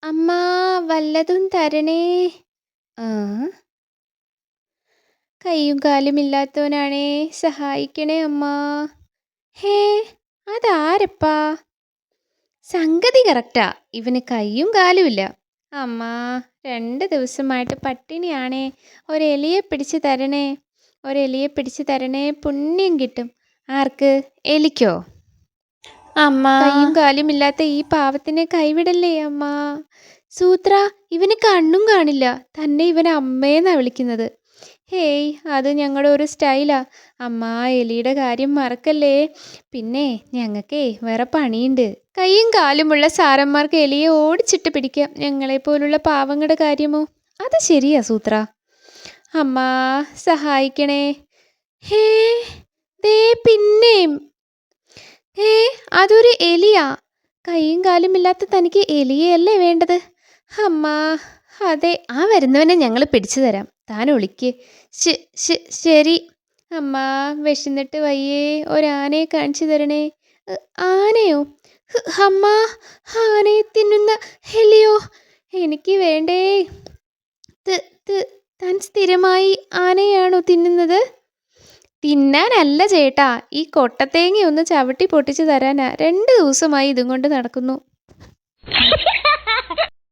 അമ്മാ വല്ലതും തരണേ. ആ കൈയും കാലും ഇല്ലാത്തവനാണേ, സഹായിക്കണേ അമ്മാ. ഹേ, അതാരപ്പാ? സംഗതി കറക്റ്റാ, ഇവന് കൈയും കാലും ഇല്ല. അമ്മാ, 2 ദിവസമായിട്ട് പട്ടിണിയാണേ. ഒരെലിയെ പിടിച്ച് തരണേ, ഒരെലിയെ പിടിച്ച് തരണേ, പുണ്യം കിട്ടും. ആർക്ക്? എലിക്കോ? അമ്മാ കൈയും കാലും ഇല്ലാത്ത ഈ പാവത്തിനെ കൈവിടല്ലേ അമ്മാ. സൂത്ര, ഇവന് കണ്ണും കാണില്ല, തന്നെ ഇവൻ അമ്മേന്നാ വിളിക്കുന്നത്. ഹേയ്, അത് ഞങ്ങളുടെ ഒരു സ്റ്റൈലാ. അമ്മാ, എലിയുടെ കാര്യം മറക്കല്ലേ. പിന്നെ ഞങ്ങൾക്കേ വേറെ പണിയുണ്ട്. കൈയും കാലുമുള്ള സാറന്മാർക്ക് എലിയെ ഓടിച്ചിട്ട് പിടിക്കാം, ഞങ്ങളെപ്പോലുള്ള പാവങ്ങളുടെ കാര്യമോ? അത് ശരിയാ സൂത്ര. അമ്മാ, സഹായിക്കണേ. ഹേ, ദേ പിന്നെയും. ഏ, അതൊരു എലിയാ. കൈയും കാലും ഇല്ലാത്ത തനിക്ക് എലിയല്ലേ വേണ്ടത്? അമ്മാ, അതെ, ആ വരുന്നവനെ ഞങ്ങൾ പിടിച്ചു തരാം, താൻ ഒളിക്ക്. ശരി. അമ്മാ, വിശന്നിട്ട് വയ്യേ, ഒരാനയെ കാണിച്ചു തരണേ. ആനയോ? അമ്മാ, ആനയെ തിന്നുന്ന എലിയോ? എനിക്ക് വേണ്ടേ. താൻ സ്ഥിരമായി ആനയാണോ തിന്നുന്നത്? തിന്നാനല്ല ചേട്ടാ, ഈ കൊട്ടത്തേങ്ങ ഒന്ന് ചവിട്ടി പൊട്ടിച്ച് തരാനാ. 2 ദിവസമായി ഇതും കൊണ്ട് നടക്കുന്നു.